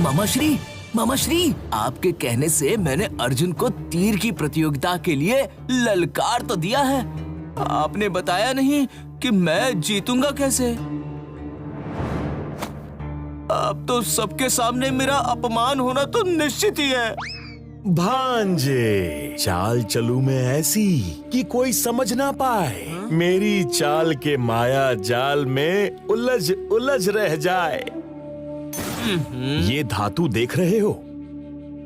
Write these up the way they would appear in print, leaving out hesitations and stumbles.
मामा श्री, आपके कहने से मैंने अर्जुन को तीर की प्रतियोगिता के लिए ललकार तो दिया है। आपने बताया नहीं कि मैं जीतूंगा कैसे। अब तो सबके सामने मेरा अपमान होना तो निश्चित ही है। भांजे, चाल चलूं मैं ऐसी कि कोई समझ ना पाए, मेरी चाल के माया जाल में उलझ उलझ रह जाए। ये धातु देख रहे हो?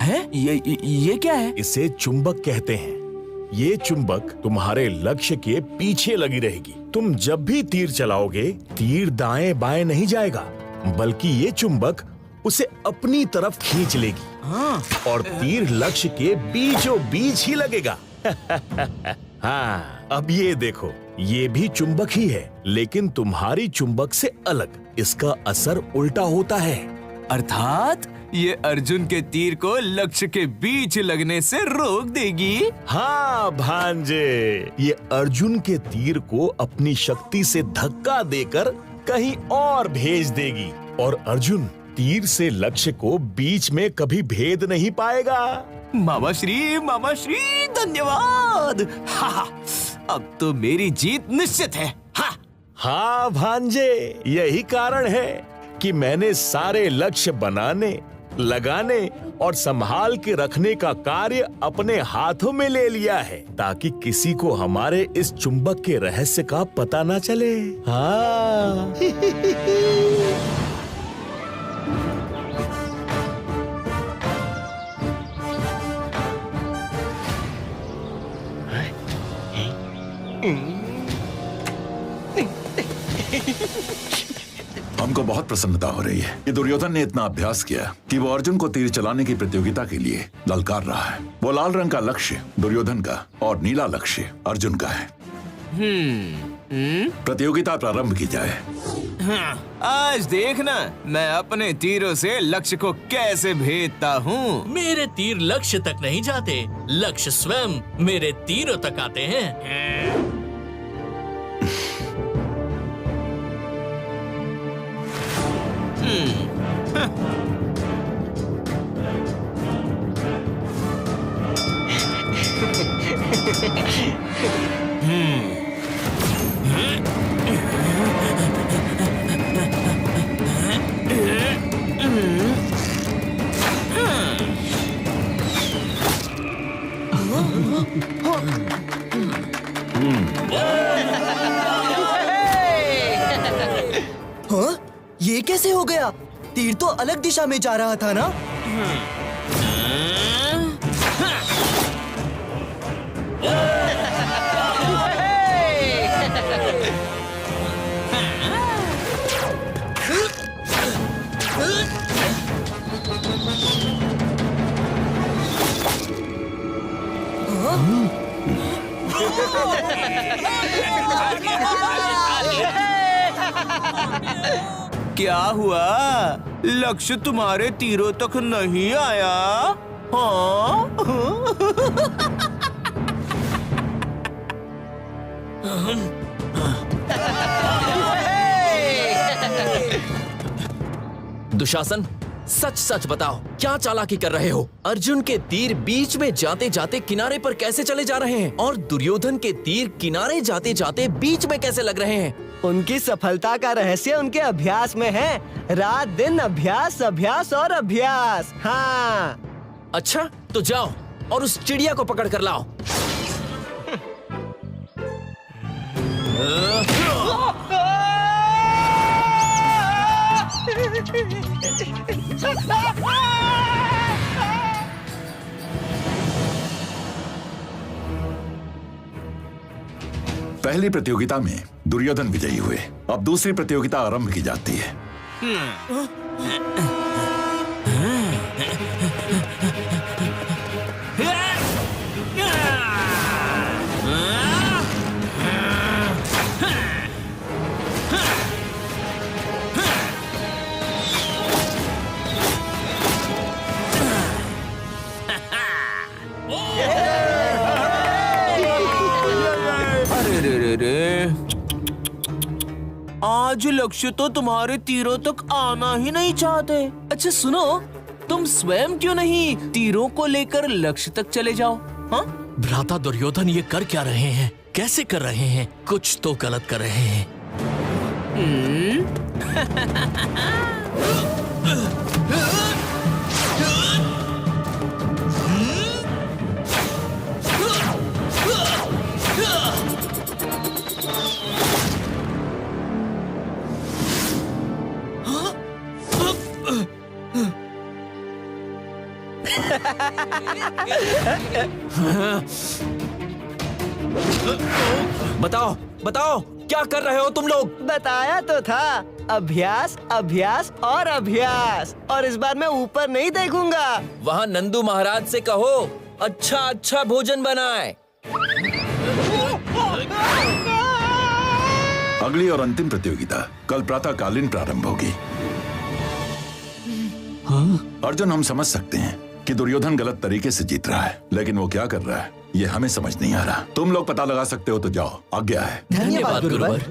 है? ये क्या है? इसे चुंबक कहते हैं। ये चुंबक तुम्हारे लक्ष्य के पीछे लगी रहेगी। तुम जब भी तीर चलाओगे, तीर दाएं बाएं नहीं जाएगा, बल्कि ये चुंबक उसे अपनी तरफ खींच लेगी। और तीर लक्ष्य के बीचों बीच ही लगेगा। हाँ, अब ये देखो, ये भी चुंबक ही है, लेकिन तुम्हारी चुंबक से अलग। इसका असर उल्टा होता है। अर्थात ये अर्जुन के तीर को लक्ष्य के बीच लगने से रोक देगी। हाँ भांजे, ये अर्जुन के तीर को अपनी शक्ति से धक्का देकर कहीं और भेज देगी, और अर्जुन तीर से लक्ष्य को बीच में कभी भेद नहीं पाएगा। मामा श्री धन्यवाद। हाँ, अब तो मेरी जीत निश्चित है। हाँ भांजे, यही कारण है कि मैंने सारे लक्ष्य बनाने, लगाने और संभाल के रखने का कार्य अपने हाथों में ले लिया है, ताकि किसी को हमारे इस चुंबक के रहस्य का पता ना चले। हाँ। हमको बहुत प्रसन्नता हो रही है कि दुर्योधन ने इतना अभ्यास किया कि वो अर्जुन को तीर चलाने की प्रतियोगिता के लिए ललकार रहा है। वो लाल रंग का लक्ष्य दुर्योधन का और नीला लक्ष्य अर्जुन का है। प्रतियोगिता प्रारंभ की जाए। आज देखना मैं अपने तीरों से लक्ष्य को कैसे भेदता हूँ। मेरे तीर लक्ष्य तक नहीं जाते, लक्ष्य स्वयं मेरे तीरों तक आते हैं। हाँ? ये कैसे हो गया? तीर तो अलग दिशा में जा रहा था ना? क्या हुआ? लक्ष्य तुम्हारे तीरों तक नहीं आया? हाँ? दुशासन, सच सच बताओ, क्या चालाकी कर रहे हो? अर्जुन के तीर बीच में जाते जाते किनारे पर कैसे चले जा रहे हैं, और दुर्योधन के तीर किनारे जाते जाते बीच में कैसे लग रहे हैं? उनकी सफलता का रहस्य उनके अभ्यास में है। रात दिन अभ्यास, अभ्यास और अभ्यास। हाँ। अच्छा, तो जाओ और उस चिड़िया को पकड़ कर लाओ। पहली प्रतियोगिता में दुर्योधन विजयी हुए। अब दूसरी प्रतियोगिता आरंभ की जाती है। आज लक्ष्य तो तुम्हारे तीरों तक आना ही नहीं चाहते। अच्छा सुनो, तुम स्वयं क्यों नहीं तीरों को लेकर लक्ष्य तक चले जाओ? हाँ? भ्राता दुर्योधन ये कर क्या रहे हैं? कैसे कर रहे हैं? कुछ तो गलत कर रहे हैं। बताओ बताओ, क्या कर रहे हो तुम लोग? बताया तो था, अभ्यास अभ्यास और अभ्यास। और इस बार मैं ऊपर नहीं देखूंगा। वहाँ नंदू महाराज से कहो अच्छा अच्छा भोजन बनाए। अगली और अंतिम प्रतियोगिता कल प्रातःकालीन प्रारंभ होगी। अर्जुन, हम समझ सकते हैं कि दुर्योधन गलत तरीके से जीत रहा है, लेकिन वो क्या कर रहा है ये हमें समझ नहीं आ रहा। तुम लोग पता लगा सकते हो तो जाओ, आज्ञा है। धन्यवाद गुरुवर।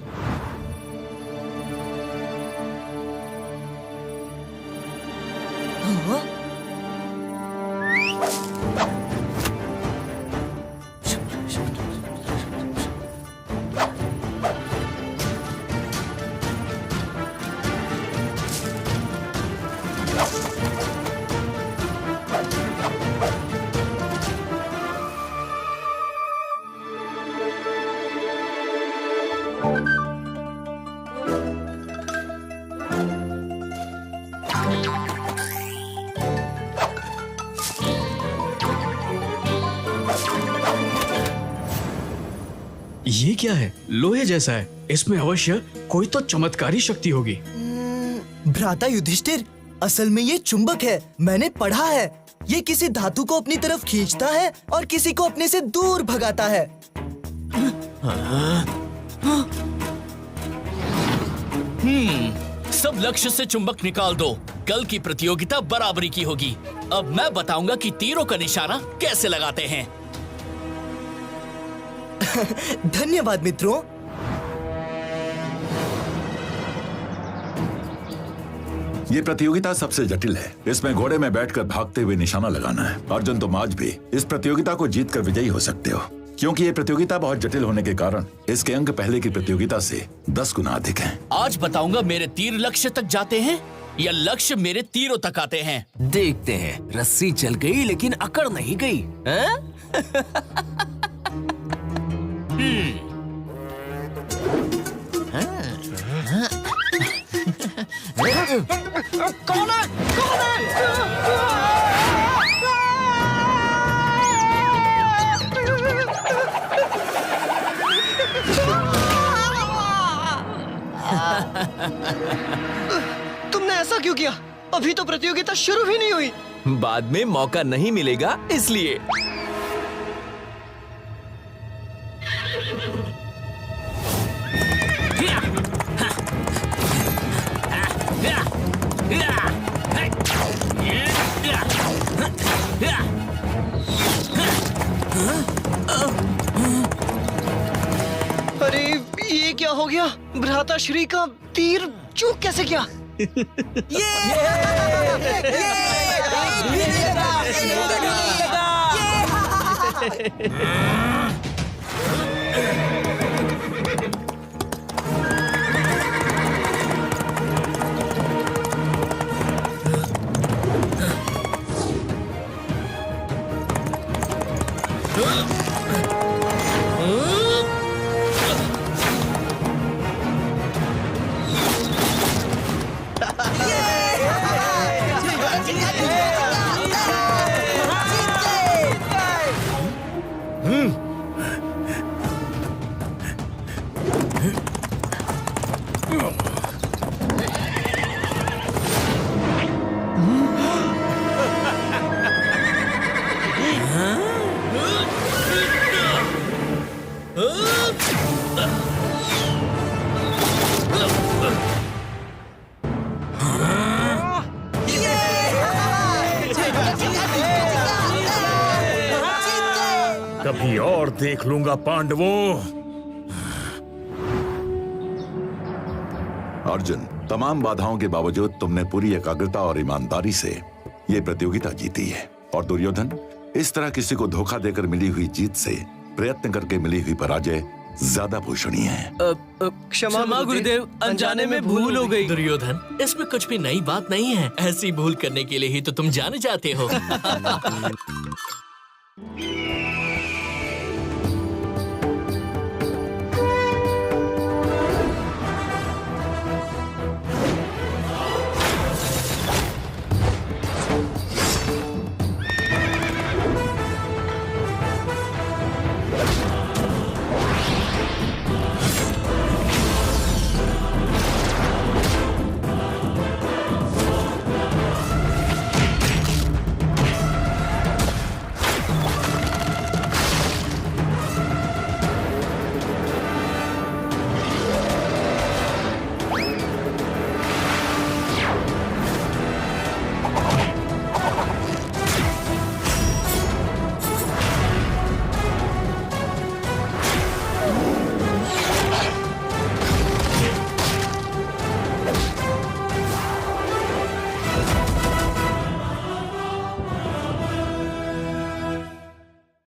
ये क्या है? लोहे जैसा है। इसमें अवश्य कोई तो चमत्कारी शक्ति होगी। भ्राता युधिष्ठिर, असल में ये चुंबक है। मैंने पढ़ा है, ये किसी धातु को अपनी तरफ खींचता है और किसी को अपने से दूर भगाता है। सब लक्ष्य से चुंबक निकाल दो। कल की प्रतियोगिता बराबरी की होगी। अब मैं बताऊंगा कि तीरों का निशाना कैसे लगाते हैं। धन्यवाद मित्रों। ये प्रतियोगिता सबसे जटिल है। इसमें घोड़े में बैठकर भागते हुए निशाना लगाना है। अर्जुन, तुम आज भी इस प्रतियोगिता को जीतकर विजयी हो सकते हो, क्योंकि ये प्रतियोगिता बहुत जटिल होने के कारण इसके अंक पहले की प्रतियोगिता से 10 गुना अधिक हैं। आज बताऊंगा मेरे तीर लक्ष्य तक जाते हैं या लक्ष्य मेरे तीरों तक आते हैं। देखते हैं। रस्सी चल गई लेकिन अकड़ नहीं गई। हैं? तुमने ऐसा क्यों किया? अभी तो प्रतियोगिता शुरू भी नहीं हुई। बाद में मौका नहीं मिलेगा इसलिए। अरे ये क्या हो गया? भ्राता श्री का तीर चूक कैसे किया? कभी और देख लूंगा पांडवों। अर्जुन, तमाम बाधाओं के बावजूद तुमने पूरी एकाग्रता और ईमानदारी से ये प्रतियोगिता जीती है। और दुर्योधन, इस तरह किसी को धोखा देकर मिली हुई जीत से प्रयत्न करके मिली हुई पराजय ज्यादा पूजनीय है। क्षमा गुरुदेव, अनजाने में भूल हो गई। दुर्योधन, इसमें कुछ भी नई बात नहीं है। ऐसी भूल करने के लिए ही तो तुम जाने जाते हो।